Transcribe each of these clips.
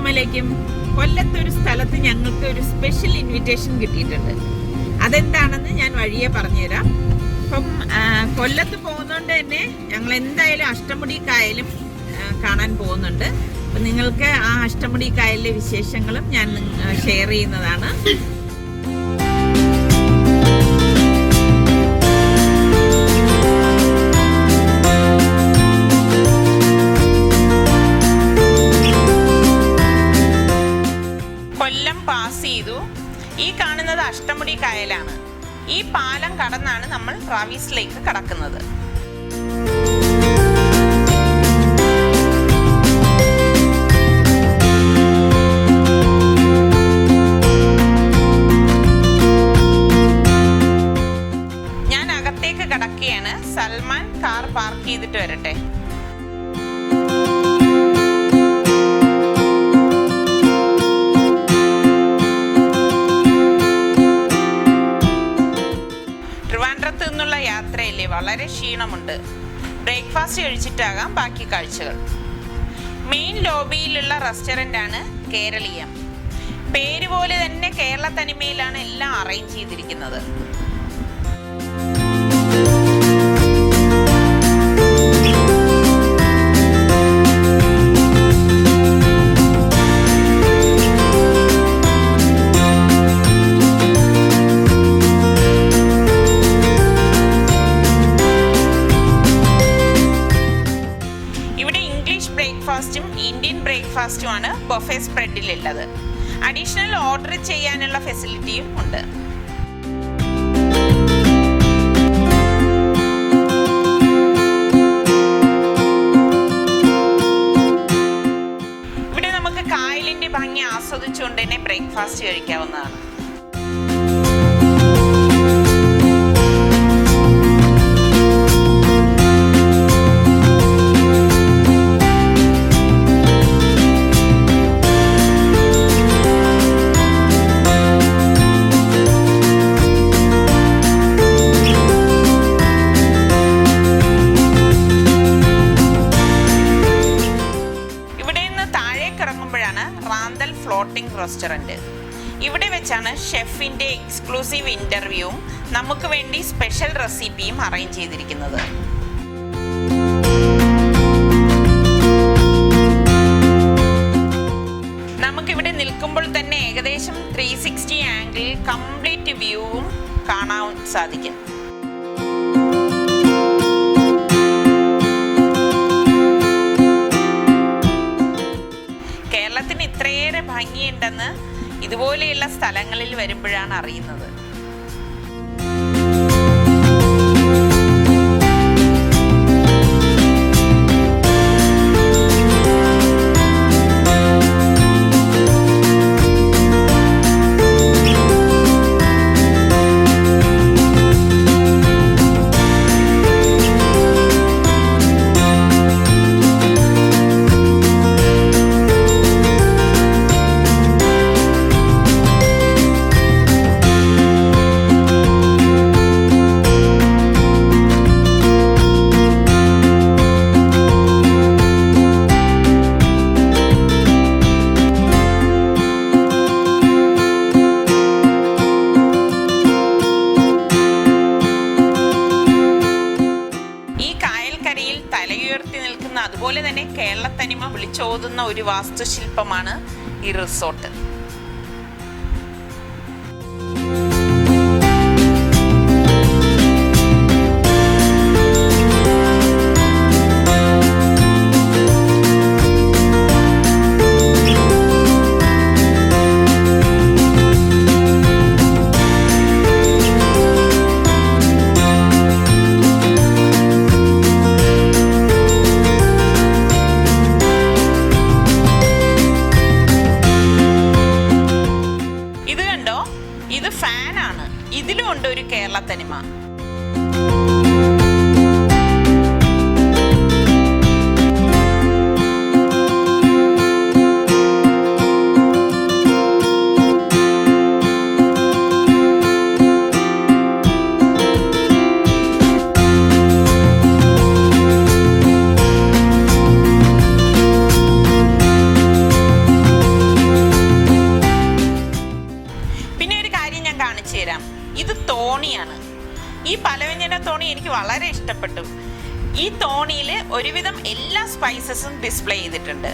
അസ്സലാമലൈക്കും. കൊല്ലത്തൊരു സ്ഥലത്ത് ഞങ്ങൾക്ക് ഒരു സ്പെഷ്യൽ ഇൻവിറ്റേഷൻ കിട്ടിയിട്ടുണ്ട്. അതെന്താണെന്ന് ഞാൻ വഴിയെ പറഞ്ഞുതരാം. അപ്പം കൊല്ലത്ത് പോകുന്നതുകൊണ്ട് തന്നെ ഞങ്ങൾ എന്തായാലും അഷ്ടമുടി കായലും കാണാൻ പോകുന്നുണ്ട്. അപ്പം നിങ്ങൾക്ക് ആ അഷ്ടമുടി കായലിലെ വിശേഷങ്ങളും ഞാൻ ഷെയർ ചെയ്യുന്നതാണ്. കൊല്ലം പാസ് ചെയ്തു. ഈ കാണുന്നത് അഷ്ടമുടി കായലാണ്. ഈ പാലം കടന്നാണ് നമ്മൾ റാവിസ് ലേക്ക് കടക്കുന്നത്. ഞാൻ അകത്തേക്ക് കടക്കുകയാണ്. സൽമാൻ കാർ പാർക്ക് ചെയ്തിട്ട് വരട്ടെ. യാത്രയില്ലേ, വളരെ ക്ഷീണമുണ്ട്. ബ്രേക്ക്ഫാസ്റ്റ് കഴിച്ചിട്ടാകാം ബാക്കി കാഴ്ചകൾ. മെയിൻ ലോബിയിലുള്ള റെസ്റ്റോറൻ്റ് ആണ് കേരളീയം. പേര് പോലെ തന്നെ കേരള തനിമയിലാണ് എല്ലാം അറേഞ്ച് ചെയ്തിരിക്കുന്നത്. ഇന്ത്യൻ ബ്രേക്ക്ഫാസ്റ്റുമാണ് ബൊഫെ സ്പ്രെഡിലുള്ളത്. അഡീഷണൽ ഓർഡർ ചെയ്യാനുള്ള ഫെസിലിറ്റിയും ഉണ്ട്. ഇവിടെ നമുക്ക് കായലിന്റെ ഭംഗി ആസ്വദിച്ചുകൊണ്ട് തന്നെ ബ്രേക്ക്ഫാസ്റ്റ് കഴിക്കാവുന്നതാണ്. Floating restaurant. ഇവിടെ വെച്ചാണ് ഷെഫിൻ്റെ എക്സ്ക്ലൂസീവ് ഇൻ്റർവ്യൂവും നമുക്ക് വേണ്ടി സ്പെഷ്യൽ റെസിപ്പിയും അറേഞ്ച് ചെയ്തിരിക്കുന്നത്. നമുക്കിവിടെ നിൽക്കുമ്പോൾ തന്നെ ഏകദേശം 360 ആംഗിളിൽ കംപ്ലീറ്റ് വ്യൂവും കാണാൻ സാധിക്കും. കേരളത്തിന് ഇത്രയേറെ ഭംഗിയുണ്ടെന്ന് ഇതുപോലെയുള്ള സ്ഥലങ്ങളിൽ വരുമ്പോഴാണ് അറിയുന്നത്. അതുപോലെ തന്നെ കേരള തനിമ വിളിച്ചോതുന്ന ഒരു വാസ്തുശില്പമാണ് ഈ റിസോർട്ട്. ഇത് എനിക്ക് വളരെ ഇഷ്ടപ്പെട്ടു. ഈ തോണിയിൽ ഒരുവിധം എല്ലാ സ്പൈസസും ഡിസ്പ്ലേ ചെയ്തിട്ടുണ്ട്.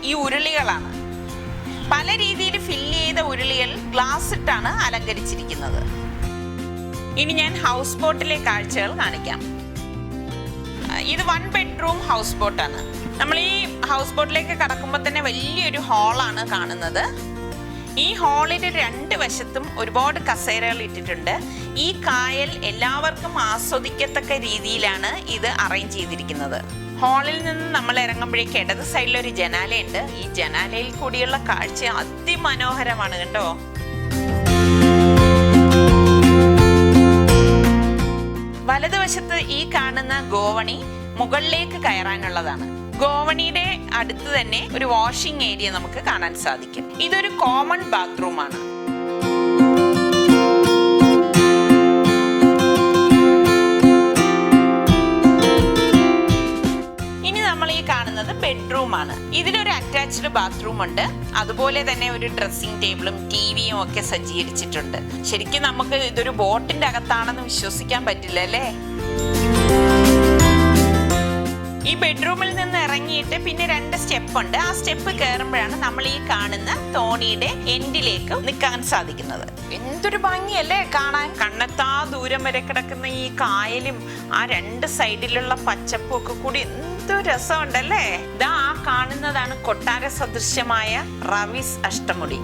ഈ ഉരുളികളാണ്. പല രീതിയിൽ ഫില്ല് ചെയ്ത ഉരുളികൾ ഗ്ലാസ് ഇട്ടാണ് അലങ്കരിച്ചിരിക്കുന്നത്. ഇനി ഞാൻ ഹൗസ് ബോട്ടിലെ കാഴ്ചകൾ കാണിക്കാം. ഇത് 1 ബെഡ്റൂം ഹൗസ് ബോട്ടാണ്. നമ്മൾ ഈ ഹൗസ് ബോട്ടിലേക്ക് കടക്കുമ്പോൾ തന്നെ വലിയൊരു ഹാളാണ് കാണുന്നത്. ഈ ഹാളിന്റെ 2 വശത്തും ഒരുപാട് കസേരകൾ ഇട്ടിട്ടുണ്ട്. ഈ കായൽ എല്ലാവർക്കും ആസ്വദിക്കത്തക്ക രീതിയിലാണ് ഇത് അറേഞ്ച് ചെയ്തിരിക്കുന്നത്. ഹാളിൽ നിന്ന് നമ്മൾ ഇറങ്ങുമ്പോഴേക്ക് ഇടത് സൈഡിലൊരു ജനാലയുണ്ട്. ഈ ജനാലയിൽ കൂടിയുള്ള കാഴ്ച അതിമനോഹരമാണ് കേട്ടോ. വലതുവശത്ത് ഈ കാണുന്ന ഗോവണി മുകളിലേക്ക് കയറാനുള്ളതാണ്. ഗോവണിയുടെ അടുത്ത് തന്നെ ഒരു വാഷിംഗ് ഏരിയ നമുക്ക് കാണാൻ സാധിക്കും. ഇതൊരു കോമൺ ബാത്റൂമാണ്. ബെഡ്റൂമാണ്. ഇതിലൊരു അറ്റാച്ച്ഡ് ബാത്റൂം ഉണ്ട്. അതുപോലെ തന്നെ ഒരു ഡ്രസ്സിംഗ് ടേബിളും ടിവിയും ഒക്കെ സജ്ജീകരിച്ചിട്ടുണ്ട്. ശരിക്കും നമുക്ക് ഇതൊരു ബോട്ടിന്റെ അകത്താണെന്ന് വിശ്വസിക്കാൻ പറ്റില്ല അല്ലേ? ഈ ബെഡ്റൂമിൽ നിന്ന് ഇറങ്ങിയിട്ട് പിന്നെ 2 സ്റ്റെപ്പ് ഉണ്ട്. ആ സ്റ്റെപ്പ് കയറുമ്പോഴാണ് നമ്മൾ ഈ കാണുന്ന തോണിയുടെ എൻഡിലേക്ക് നിൽക്കാൻ സാധിക്കുന്നത്. എന്തൊരു ഭംഗിയല്ലേ കാണാൻ! കണ്ണെത്താ ദൂരം വരെ കിടക്കുന്ന ഈ കായലും ആ 2 സൈഡിലുള്ള പച്ചപ്പും ഒക്കെ കൂടി എന്തൊരു രസമുണ്ടല്ലേ. ഇതാ ആ കാണുന്നതാണ് കൊട്ടാര സദൃശ്യമായ റവീസ് അഷ്ടമുടി.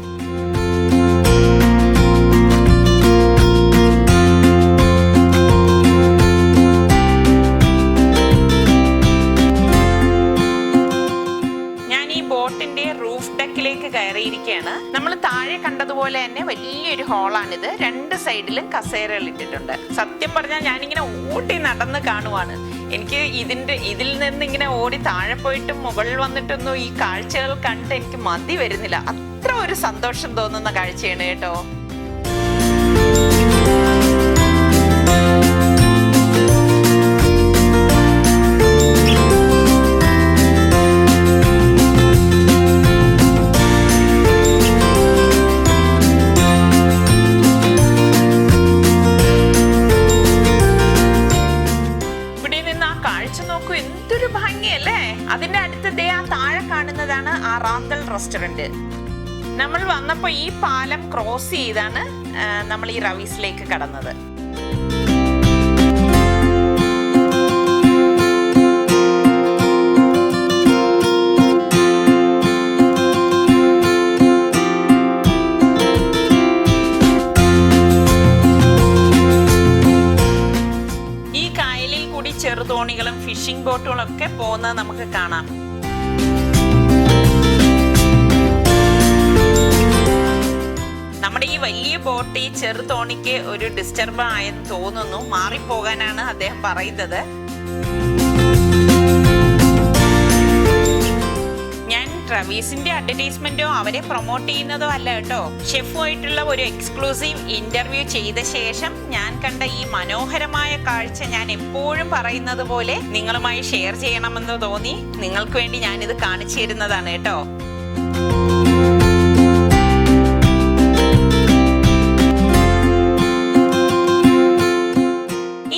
ബോട്ടിന്റെ റൂഫ് ഡെക്കിലേക്ക് കയറിയിരിക്കുകയാണ്. നമ്മൾ താഴെ കണ്ടതുപോലെ തന്നെ വലിയൊരു ഹാളാണിത്. 2 സൈഡിലും കസേരകൾ ഇട്ടിട്ടുണ്ട്. സത്യം പറഞ്ഞാൽ ഞാനിങ്ങനെ ഓടി നടന്ന് കാണുവാണ്. എനിക്ക് ഇതിൽ നിന്ന് ഇങ്ങനെ ഓടി താഴെ പോയിട്ടും മുകളിൽ വന്നിട്ടൊന്നും ഈ കാഴ്ചകൾ കണ്ട് എനിക്ക് മതി വരുന്നില്ല. അത്ര ഒരു സന്തോഷം തോന്നുന്ന കാഴ്ചയാണ് കേട്ടോ. എന്തൊരു ഭംഗിയല്ലേ. അതിന്റെ അടുത്ത് ദേ ആ താഴെ കാണുന്നതാണ് ആ റാന്തൽ റെസ്റ്റോറന്റ്. നമ്മൾ വന്നപ്പോ ഈ പാലം ക്രോസ് ചെയ്താണ് നമ്മൾ ഈ റവീസിലേക്ക് കടന്നത്. ചെറുതോണികളും ഫിഷിംഗ് ബോട്ടുകളും ഒക്കെ പോകുന്നത് നമുക്ക് കാണാം. നമ്മുടെ ഈ വലിയ ബോട്ട് ഈ ചെറുതോണിക്ക് ഒരു ഡിസ്റ്റർബ് ആയെന്ന് തോന്നുന്നു. മാറിപ്പോകാനാണ് അദ്ദേഹം പറയുന്നത്. റവീസിന്റെ അഡ്വർടൈസ്മെന്റോ അവരെ പ്രൊമോട്ട് ചെയ്യുന്നതോ അല്ല കേട്ടോ. ഷെഫുമായിട്ടുള്ള ഒരു എക്സ്ക്ലൂസീവ് ഇന്റർവ്യൂ ചെയ്ത ശേഷം ഞാൻ കണ്ട ഈ മനോഹരമായ കാഴ്ച ഞാൻ എപ്പോഴും പറയുന്നത് പോലെ നിങ്ങളുമായി ഷെയർ ചെയ്യണമെന്ന് തോന്നി. നിങ്ങൾക്ക് വേണ്ടി ഞാനിത് കാണിച്ചു തരുന്നതാണ് കേട്ടോ.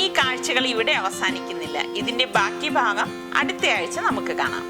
ഈ കാഴ്ചകൾ ഇവിടെ അവസാനിക്കുന്നില്ല. ഇതിന്റെ ബാക്കി ഭാഗം അടുത്ത ആഴ്ച നമുക്ക് കാണാം.